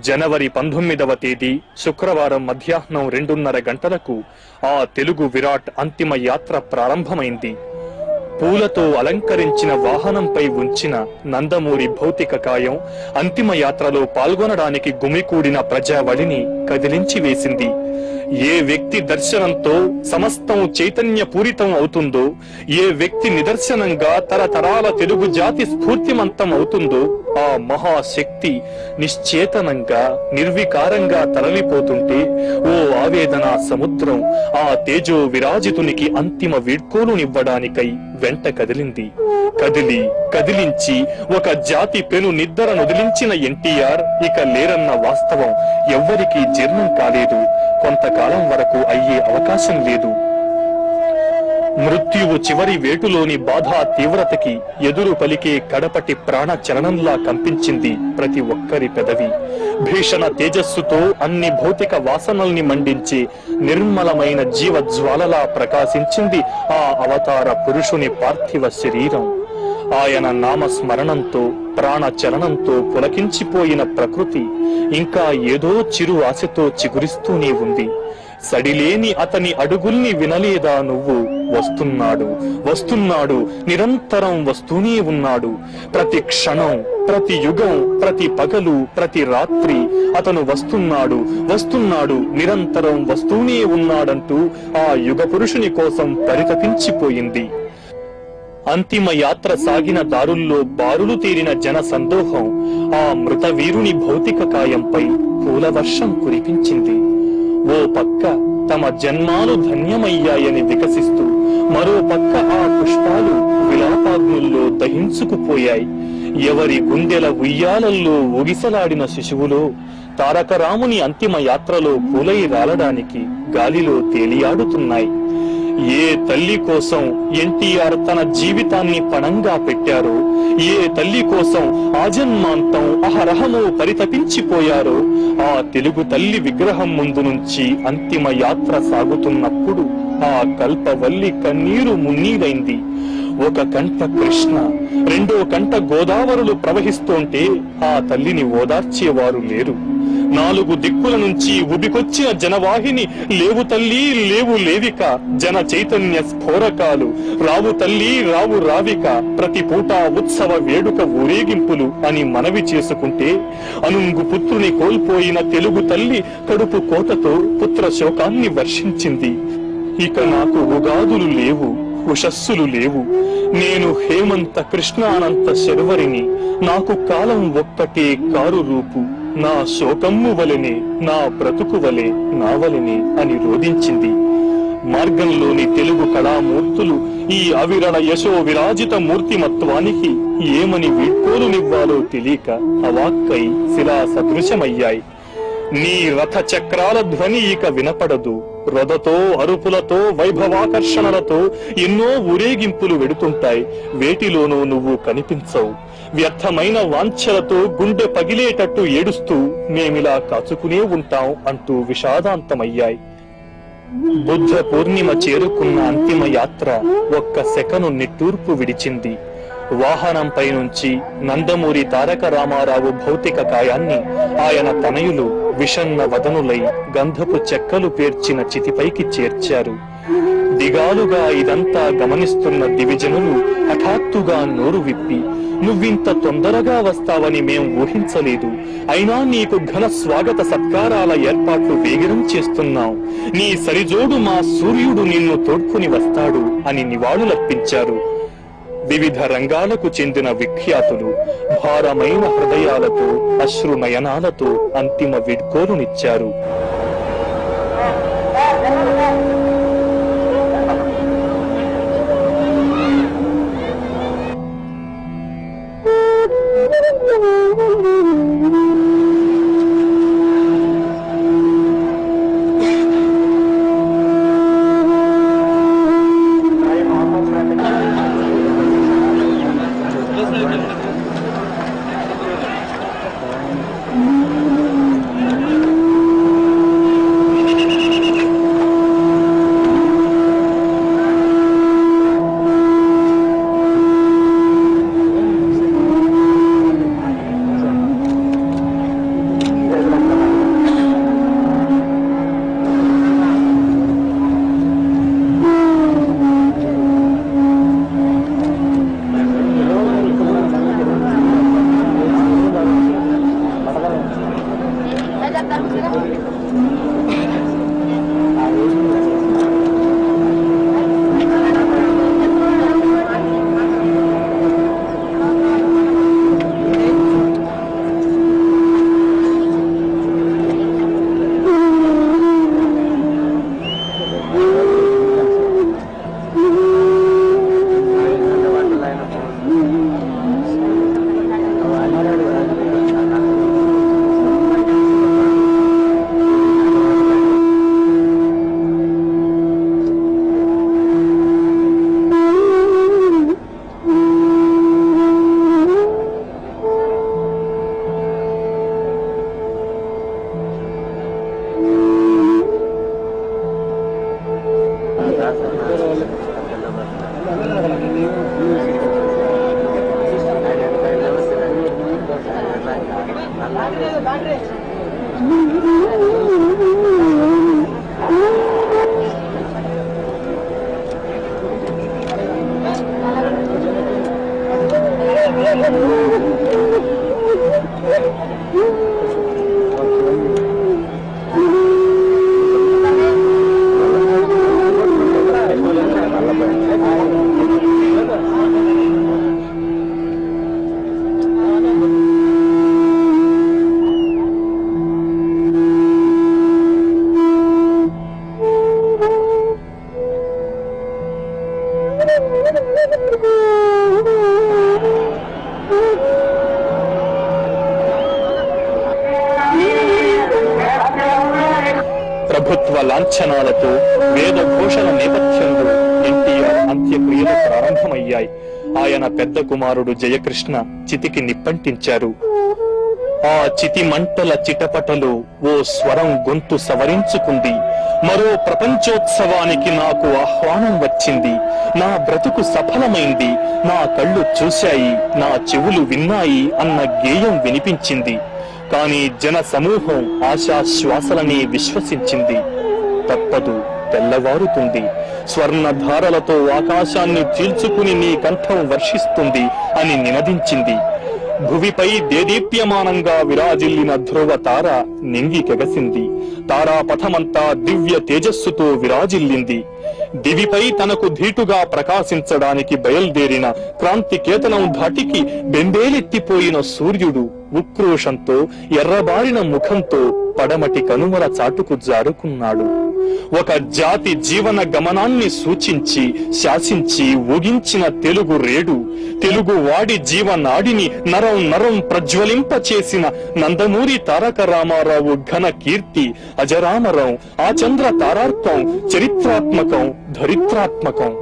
జనవరి 19వ తేదీ శుక్రవారం మధ్యాహ్నం 2:30 గంటలకు ఆ తెలుగు విరాట్ అంతిమ యాత్ర ప్రారంభమైంది. పూలతో అలంకరించిన వాహనంపై ఉంచిన నందమూరి భౌతిక కాయం అంతిమ యాత్రలో పాల్గొనడానికి గుమికూడిన ప్రజావళిని కదిలించి వేసింది. ఏ వ్యక్తి దర్శనంతో సమస్తం చైతన్య పూరితం అవుతుందో, ఏ వ్యక్తి నిదర్శనంగా తరతరాల తెలుగు జాతి స్ఫూర్తిమంతం అవుతుందో ఆ మహాశక్తి నిశ్చేతనంగా నిర్వికారంగా తరలిపోతుంటే ఓ ఆవేదన సముద్రం ఆ తేజో విరాజితునికి అంతిమ వీడ్కోలునివ్వడానికై వెంట కదిలింది. కదిలించి ఒక జాతి పెను నిద్దర నొదిలించిన ఎన్టీఆర్ ఇక లేరన్న వాస్తవం ఎవ్వరికీ జీర్ణం కాలేదు. కొంతకాలం వరకు అయ్యే అవకాశం లేదు. మృత్యువు చివరి వేటులోని బాధ తీవ్రతకి ఎదురు పలికే కడపటి ప్రాణ చలనంలా కంపించింది ప్రతి ఒక్కరి పెదవి. భీషణ తేజస్సుతో అన్ని భౌతిక వాసనల్ని మండించే నిర్మలమైన జీవజ్వాలలా ప్రకాశించింది ఆ అవతార పురుషుని పార్థివ శరీరం. ఆయన నామస్మరణంతో ప్రాణ చలనంతో పులకించిపోయిన ప్రకృతి ఇంకా ఏదో చిరు ఆశతో చిగురిస్తూనే ఉంది. సడిలేని అతని అడుగుల్ని వినలేదా నువ్వు? వస్తున్నాడు, నిరంతరం వస్తూనే ఉన్నాడు. ప్రతి క్షణం, ప్రతి యుగం, ప్రతి పగలు, ప్రతి రాత్రి అతను వస్తున్నాడు, నిరంతరం వస్తూనే ఉన్నాడంటూ ఆ యుగ పురుషుని కోసం పరితపించిపోయింది. అంతిమ యాత్ర సాగిన దారుల్లో బారులు తీరిన జన సందోహం ఆ మృత వీరుని భౌతిక కాయంపై పూలవర్షం కురిపించింది. ఓ పక్క తమ జన్మాలు ధన్యమయ్యాయని వికసిస్తూ, మరో పక్క ఆ పుష్పాలు విలాపాగ్నుల్లో దహించుకుపోయాయి. ఎవరి గుండెల ఉయ్యాలల్లో ఊగిసలాడిన శిశువులో తారకరాముని అంతిమ యాత్రలో పూలై రాలడానికి గాలిలో తేలియాడుతున్నాయి. ఏ తల్లి కోసం ఎన్టీఆర్ తన జీవితాన్ని పణంగా పెట్టారో, ఏ తల్లి కోసం ఆజన్మాంతం అహరహము పరితపించిపోయారో ఆ తెలుగు తల్లి విగ్రహం ముందు నుంచి అంతిమ యాత్ర సాగుతున్నప్పుడు ఆ కల్పవల్లి కన్నీరు మున్నీరైంది. ఒక కంట కృష్ణ, రెండో కంట గోదావరులు ప్రవహిస్తుంటే ఆ తల్లిని ఓదార్చేవారు లేరు. 4 దిక్కుల నుంచి ఉబికొచ్చిన జనవాహిని లేవు తల్లి లేవిక, జన చైతన్య స్ఫోరకాలు రావు తల్లి రావిక, ప్రతి పూట ఉత్సవ వేడుక ఊరేగింపులు అని మనవి చేసుకుంటే అనుంగు పుత్రుని కోల్పోయిన తెలుగు తల్లి కడుపు కోటతో పుత్ర శోకాన్ని వర్షించింది. ఇక నాకు ఉగాదులు లేవు, ఉషస్సులు లేవు, నేను హేమంత కృష్ణానంత శర్వరిని, నాకు కాలం ఒక్కటే కారు రూపు, నా శోకమ్ము వలెనే నా బ్రతుకు వలె నా వలెనే అని రోధించింది. మార్గంలోని తెలుగు కళామూర్తులు ఈ అవిరణ యశో విరాజిత మూర్తిమత్వానికి ఏమని వీడ్కోలునివ్వాలో తెలియక అవాక్కై శిలా సదృశమయ్యాయి. నీ రథ చక్రాల ధ్వని ఇక వినపడదు. రథతో, అరుపులతో, వైభవాకర్షణలతో ఎన్నో ఊరేగింపులు వెడుతుంటాయి. వేటిలోనూ నువ్వు కనిపించవు. వ్యర్థమైన వాంఛలతో గుండె పగిలేటట్టు ఏడుస్తూ మేమిలా కాచుకునే ఉంటాం అంటూ విషాదాంతమయ్యాయి. బుద్ధ పూర్ణిమ చేరుకున్న అంతిమ యాత్ర ఒక్క సెకను నిట్టూర్పు విడిచింది. వాహనంపై నుంచి నందమూరి తారక రామారావు భౌతిక కాయాన్ని ఆయన తనయులు విషన్న వదనులై గంధపు చెక్కలు పేర్చిన చితిపైకి చేర్చారు. దిగాలుగా ఇదంతా గమనిస్తున్న దివిజనులు హఠాత్తుగా నోరు విప్పి, నువ్వింత తొందరగా వస్తావని మేం ఊహించలేదు, అయినా నీకు ఘన స్వాగత సత్కారాల ఏర్పాట్లు వేగిరం చేస్తున్నాం, నీ సరిజోడు మా సూర్యుడు నిన్ను తోడ్కొని వస్తాడు అని నివాళులర్పించారు. వివిధ రంగాలకు చెందిన విఖ్యాతులు భారమైన హృదయాలతో, అశ్రు నయనాలతో అంతిమ వీడ్కోలునిచ్చారు. ప్రభుత్వ లాంఛనాలతో వేద ఘోషణ నేపథ్యంలో ఎన్టీఆర్ అంత్యక్రియలు ప్రారంభమయ్యాయి. ఆయన పెద్ద కుమారుడు జయకృష్ణ చితికి నిప్పంటించారు. ఆ చితి మంటల చిటపటలో ఓ స్వరం గొంతు సవరించుకుంది. మరో ప్రపంచోత్సవానికి నాకు ఆహ్వానం వచ్చింది. నా బ్రతుకు సఫలమైంది. నా కళ్ళు చూశాయి, నా చెవులు విన్నాయి అన్న గేయం వినిపించింది. కాని జన సమూహం ఆశాశ్వాసలని విశ్వసించింది. తప్పదు, తెల్లవారుతుంది. స్వర్ణధారలతో ఆకాశాన్ని చీల్చుకుని నీ కంఠం వర్షిస్తుంది అని నినదించింది. భువిపై దేదీప్యమానంగా విరాజిల్లిన ధ్రువ తార నింగి కెగసింది. తారాపథమంతా దివ్య తేజస్సుతో విరాజిల్లింది. దివిపై తనకు ధీటుగా ప్రకాశించడానికి బయల్దేరిన క్రాంతి కేతనం ధాటికి బెంబేలెత్తిపోయిన సూర్యుడు ఉక్రోషంతో ఎర్రబారిన ముఖంతో పడమటి కనుమల చాటుకు జారుకున్నాడు. ఒక జాతి జీవన గమనాన్ని సూచించి శాసించి ఊగించిన తెలుగు రేడు, తెలుగు వాడి జీవనాడిని నరం నరం ప్రజ్వలింపచేసిన నందమూరి తారక రామారావు ఘన కీర్తి అజరామరం. ఆ చంద్ర తారార్కం చరిత్రాత్మకం, ధరిత్రాత్మకం.